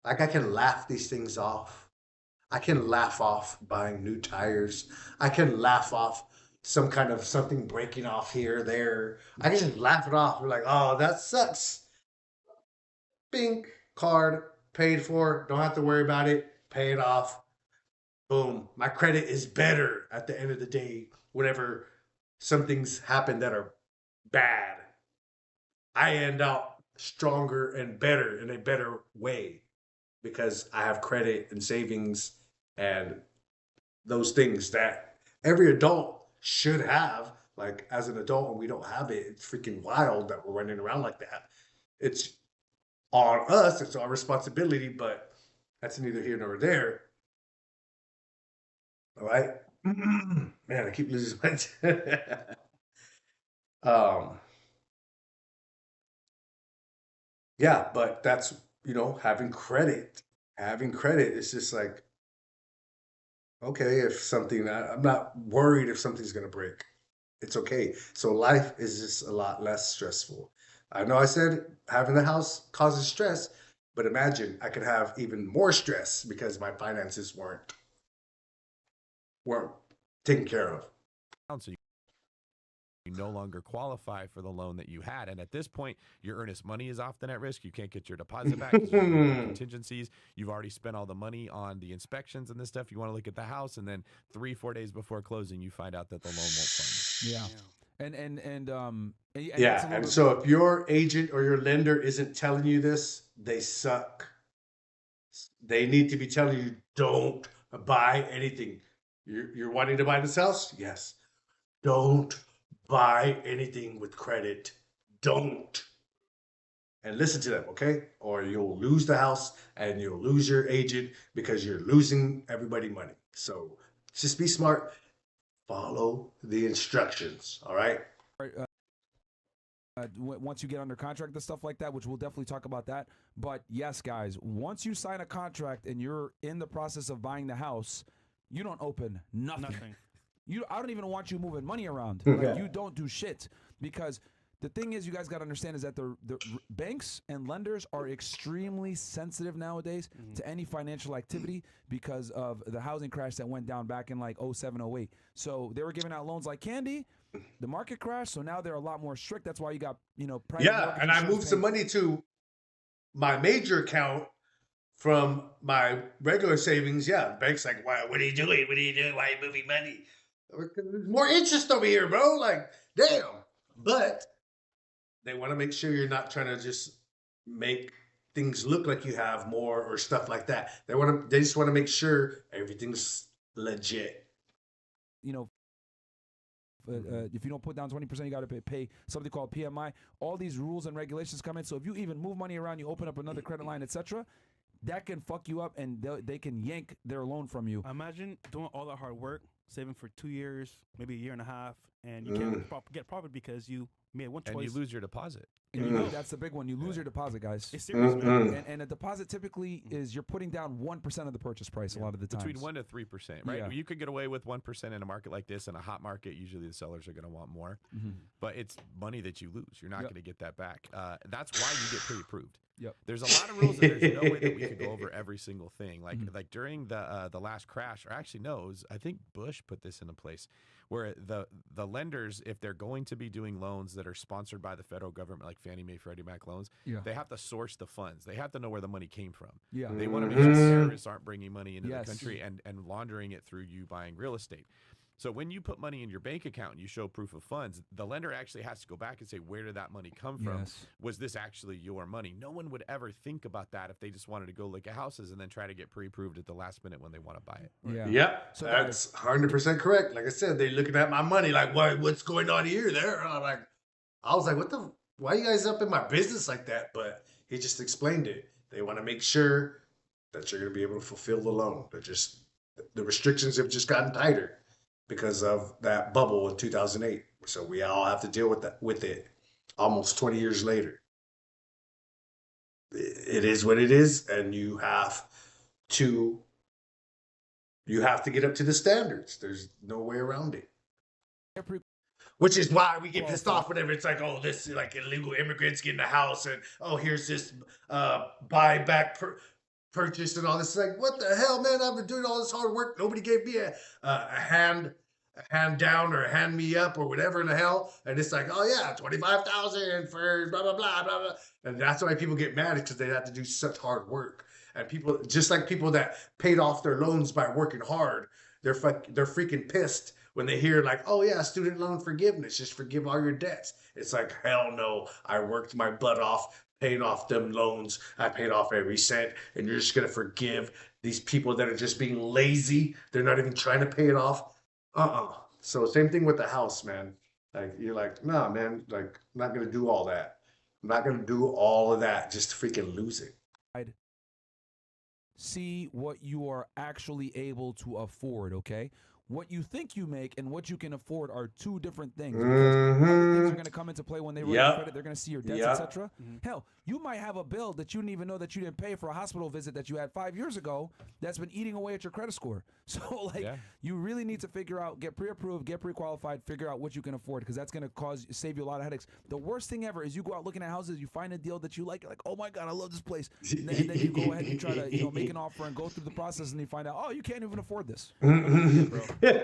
Like I can laugh these things off. I can laugh off buying new tires. I can laugh off some kind of something breaking off here or there. I can just laugh it off. We're like, oh, that sucks. Bing, card, paid for, don't have to worry about it, pay it off. Boom, my credit is better at the end of the day. Whenever some things happen that are bad, I end out stronger and better in a better way because I have credit and savings and those things that every adult should have. Like as an adult, when we don't have it, it's freaking wild that we're running around like that. It's on us, it's our responsibility, but that's neither here nor there. All right. Man, I keep losing my yeah, but that's having credit. Having credit is just like, okay, if something I'm not worried if something's gonna break. It's okay. So life is just a lot less stressful. I know I said having the house causes stress, but imagine I could have even more stress because my finances weren't taken care of. So you no longer qualify for the loan that you had. And at this point, your earnest money is often at risk. You can't get your deposit back because you're contingencies. You've already spent all the money on the inspections and this stuff. You want to look at the house, and then 3-4 days before closing, you find out that the loan won't fund. Yeah. And so if your agent or your lender isn't telling you this, they suck. They need to be telling you, don't buy anything. You're wanting to buy this house? Yes. Don't buy anything with credit. Don't. And listen to them, okay? Or you'll lose the house and you'll lose your agent because you're losing everybody money. So just be smart. Follow the instructions, all right? Once you get under contract and stuff like that, which we'll definitely talk about that. But yes, guys, once you sign a contract and you're in the process of buying the house, you don't open nothing. I don't even want you moving money around. Like, you don't do shit. Because the thing is, you guys got to understand is that the banks and lenders are extremely sensitive nowadays to any financial activity because of the housing crash that went down back in like 07, 08. So they were giving out loans like candy. The market crashed, so now they're a lot more strict. That's why you got, private and I moved some money to my major account from my regular savings. Yeah, the bank's like, what are you doing? What are you doing? Why are you moving money? There's more interest over here, bro. Like, damn. But they want to make sure you're not trying to just make things look like you have more or stuff like that. They just want to make sure everything's legit. If you don't put down 20%, you got to pay something called PMI. All these rules and regulations come in. So if you even move money around, you open up another credit line, etc., that can fuck you up and they can yank their loan from you. Imagine doing all that hard work, saving for 2 years, maybe a year and a half, and you can't get profit because you made one choice. And you lose your deposit. And that's the big one. You lose your deposit, guys. It's serious, man. And a deposit typically is you're putting down 1% of the purchase price a lot of the time. Between 1 to 3%, right? Yeah. You could get away with 1% in a market like this. In a hot market, usually the sellers are going to want more. But it's money that you lose. You're not going to get that back. That's why you get pre-approved. Yep. There's a lot of rules, and there's no way that we could go over every single thing. Like during the last crash, or actually no, it was, I think Bush put this into place, where the lenders, if they're going to be doing loans that are sponsored by the federal government, like Fannie Mae, Freddie Mac loans, they have to source the funds. They have to know where the money came from. Yeah. They want to make sure terrorists aren't bringing money into the country and laundering it through you buying real estate. So when you put money in your bank account and you show proof of funds, the lender actually has to go back and say, where did that money come from? Was this actually your money? No one would ever think about that if they just wanted to go look at houses and then try to get pre-approved at the last minute when they want to buy it. Yeah. Yep. So that's 100% correct. Like I said, they looking at my money like, what's going on here, there? And I was like, why are you guys up in my business like that? But he just explained it. They want to make sure that you're going to be able to fulfill the loan. The restrictions have just gotten tighter because of that bubble in 2008. So we all have to deal with it almost 20 years later. It is what it is, and you have to get up to the standards. There's no way around it. Which is why we get pissed off whenever it's like, oh, this is like illegal immigrants get in the house, and oh, here's this buyback purchase and all this. It's like, what the hell, man? I've been doing all this hard work. Nobody gave me a hand down or a hand me up or whatever in the hell. And it's like, oh yeah, 25,000 for blah, blah, blah, blah, blah. And that's why people get mad, because they have to do such hard work. And people, just like people that paid off their loans by working hard, they're freaking pissed when they hear like, oh yeah, student loan forgiveness, just forgive all your debts. It's like, hell no, I worked my butt off, paid off them loans. I paid off every cent, and you're just going to forgive these people that are just being lazy. They're not even trying to pay it off. So same thing with the house, man. Like, you're like, nah, man, like, I'm not going to do all that. I'm not going to do all of that just to freaking lose it. See what you are actually able to afford, okay? What you think you make and what you can afford are two different things. Because other things are going to come into play when they run your credit. They're going to see your debts, etc. Hell, you might have a bill that you didn't even know that you didn't pay for a hospital visit that you had 5 years ago that's been eating away at your credit score. So, you really need to figure out, get pre-approved, get pre-qualified, figure out what you can afford, because that's going to save you a lot of headaches. The worst thing ever is you go out looking at houses, you find a deal that you like oh my God, I love this place. And then you go ahead and try to make an offer and go through the process, and you find out, oh, you can't even afford this. Bro. Back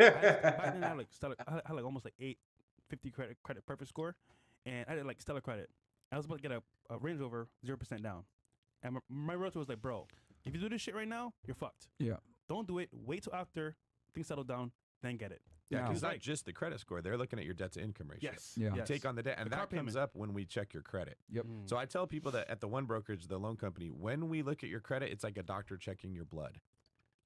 then I had like almost like 850 credit perfect score, and I did like stellar credit. I was about to get a Range Rover 0% down, and my realtor was like, "Bro, if you do this shit right now, you're fucked. Yeah, don't do it. Wait till after things settle down, then get it." Yeah, because it's not just the credit score. They're looking at your debt to income ratio. Yes. You take on the debt, and that comes up when we check your credit. Yep. So I tell people that at the one brokerage, the loan company, when we look at your credit, it's like a doctor checking your blood.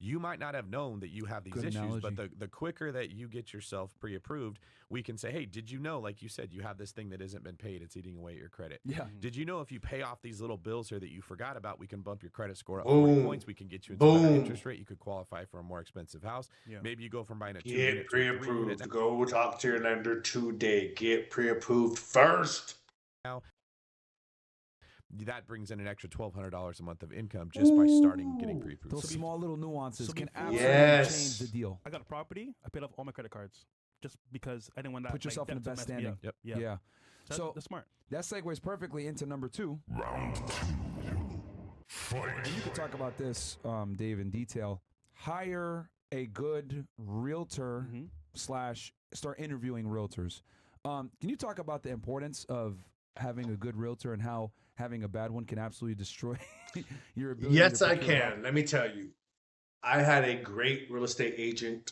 You might not have known that you have these issues, but the quicker that you get yourself pre-approved, we can say, hey, did you know, like you said, you have this thing that isn't been paid. It's eating away at your credit. Yeah. Did you know if you pay off these little bills here that you forgot about, we can bump your credit score up 40 points. We can get you into a better interest rate. You could qualify for a more expensive house. Yeah. Maybe you go from buying a 2-unit Get pre-approved. Go talk to your lender today. Get pre-approved first. Now, that brings in an extra $1,200 a month of income just by starting getting pre-approved. Those small little nuances can absolutely change the deal. I got a property. I paid off all my credit cards just because I didn't want that. Put yourself in the best standing. Yep. Yeah. So that's smart. That segues perfectly into number 2. Round 2. Fight. And you can talk about this, Dave, in detail. Hire a good realtor / start interviewing realtors. Can you talk about the importance of having a good realtor and how having a bad one can absolutely destroy your ability? Yes, I can. Let me tell you. I had a great real estate agent.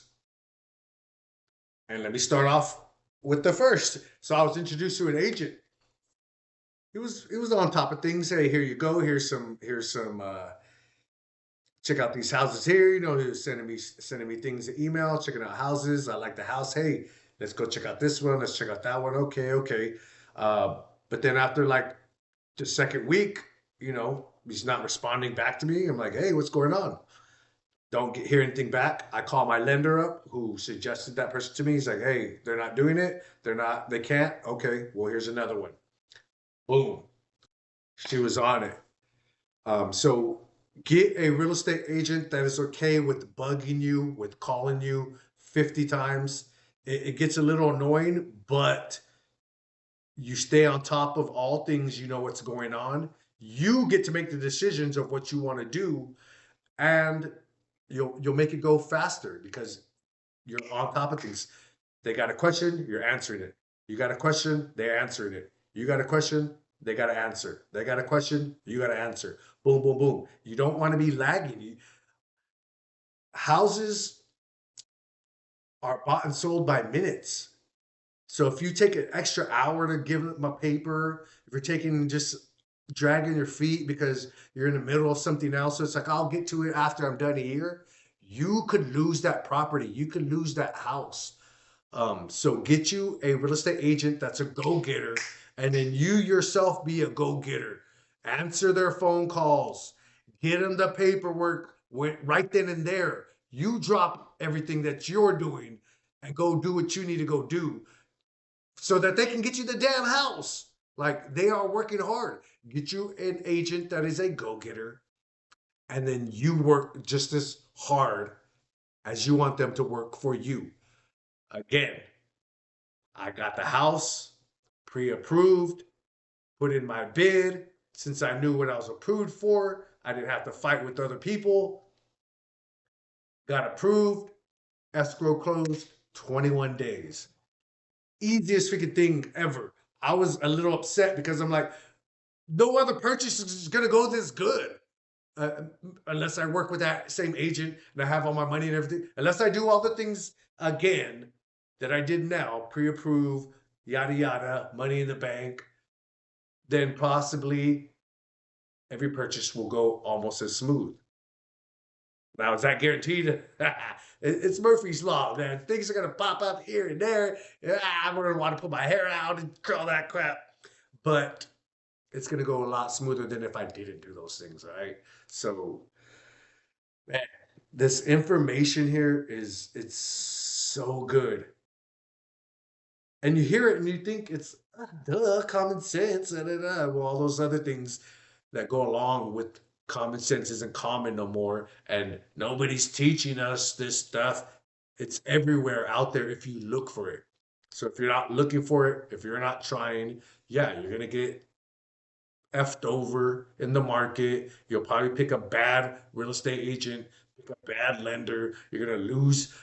And let me start off with the first. So I was introduced to an agent. He was on top of things. Hey, here you go. Here's some check out these houses here. You know, he was sending me things in email, checking out houses. I like the house. Hey, let's go check out this one. Let's check out that one. Okay. But then after like the second week, you know, he's not responding back to me. I'm like, hey, what's going on? Don't hear anything back. I call my lender up who suggested that person to me. He's like, hey, they're not doing it. They can't. Okay, well, here's another one. Boom. She was on it. So get a real estate agent that is okay with bugging you, with calling you 50 times. It gets a little annoying, but you stay on top of all things. You know what's going on. You get to make the decisions of what you want to do, and you'll make it go faster because you're on top of things. They got a question, you're answering it. You got a question, they're answering it. You got a question, they got to answer. They got a question, you got to answer. Boom, boom, boom. You don't want to be lagging. Houses are bought and sold by minutes. So if you take an extra hour to give them a paper, if you're taking just dragging your feet because you're in the middle of something else, so it's like, I'll get to it after I'm done here, you could lose that property. You could lose that house. So get you a real estate agent that's a go-getter, and then you yourself be a go-getter. Answer their phone calls. Get them the paperwork right then and there. You drop everything that you're doing and go do what you need to go do so that they can get you the damn house. Like, they are working hard. Get you an agent that is a go-getter, and then you work just as hard as you want them to work for you. Again, I got the house pre-approved, put in my bid. Since I knew what I was approved for, I didn't have to fight with other people. Got approved, escrow closed, 21 days. Easiest freaking thing ever. I was a little upset because I'm like, no other purchase is going to go this good. Unless I work with that same agent and I have all my money and everything. Unless I do all the things again that I did now, pre-approve, yada, yada, money in the bank, then possibly every purchase will go almost as smooth. Now, is that guaranteed? It's Murphy's Law, man. Things are going to pop up here and there. I'm going to want to put my hair out and all that crap. But it's going to go a lot smoother than if I didn't do those things, all right? So, man, this information here it's so good. And you hear it and you think it's common sense. Well, all those other things that go along with common sense isn't common no more. And nobody's teaching us this stuff. It's everywhere out there if you look for it. So if you're not looking for it, if you're not trying, yeah, you're going to get effed over in the market. You'll probably pick a bad real estate agent, pick a bad lender. You're going to lose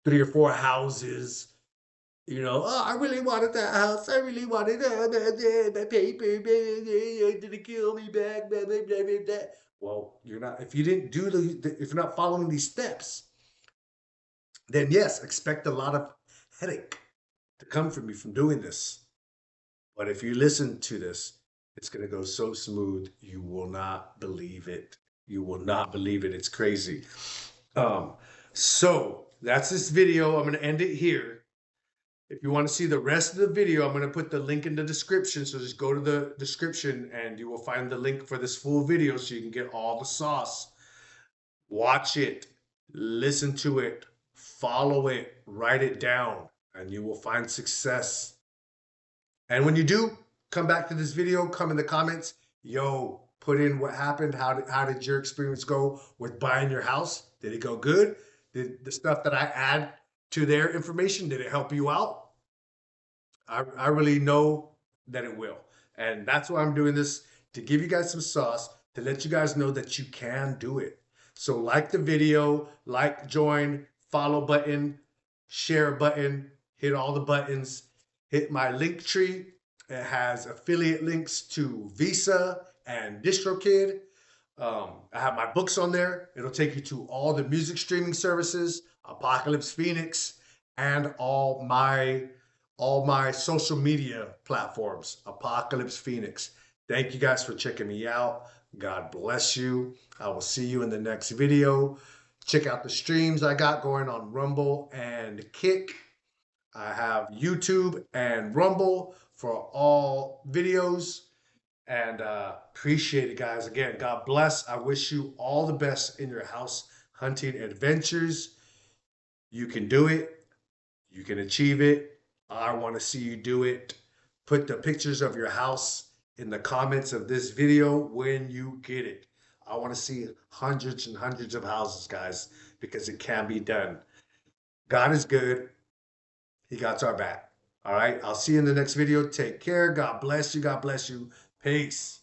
3 or 4 houses. You know, oh, I really wanted that house. I really wanted my paper. Did it kill me back? Blah, blah, blah, blah, blah. Well, you're not. If you didn't do if you're not following these steps, then yes, expect a lot of headache to come from you from doing this. But if you listen to this, it's going to go so smooth, you will not believe it. You will not believe it. It's crazy. So that's this video. I'm going to end it here. If you want to see the rest of the video, I'm going to put the link in the description. So just go to the description and you will find the link for this full video so you can get all the sauce. Watch it, listen to it, follow it, write it down, and you will find success. And when you do, come back to this video, come in the comments. Yo, put in what happened. How did your experience go with buying your house? Did it go good? Did the stuff that I add to their information, did it help you out? I really know that it will. And that's why I'm doing this, to give you guys some sauce, to let you guys know that you can do it. So like the video, like, join, follow button, share button, hit all the buttons, hit my link tree. It has affiliate links to Visa and DistroKid. I have my books on there. It'll take you to all the music streaming services, Apocalypse Phoenix, and all my social media platforms, Apocalypse Phoenix. Thank you guys for checking me out. God bless you. I will see you in the next video. Check out the streams I got going on Rumble and Kick. I have YouTube and Rumble for all videos. And appreciate it, guys. Again, God bless. I wish you all the best in your house hunting adventures. You can do it. You can achieve it. I want to see you do it. Put the pictures of your house in the comments of this video when you get it. I want to see hundreds and hundreds of houses, guys, because it can be done. God is good. He got our back. All right. I'll see you in the next video. Take care. God bless you. God bless you. Peace.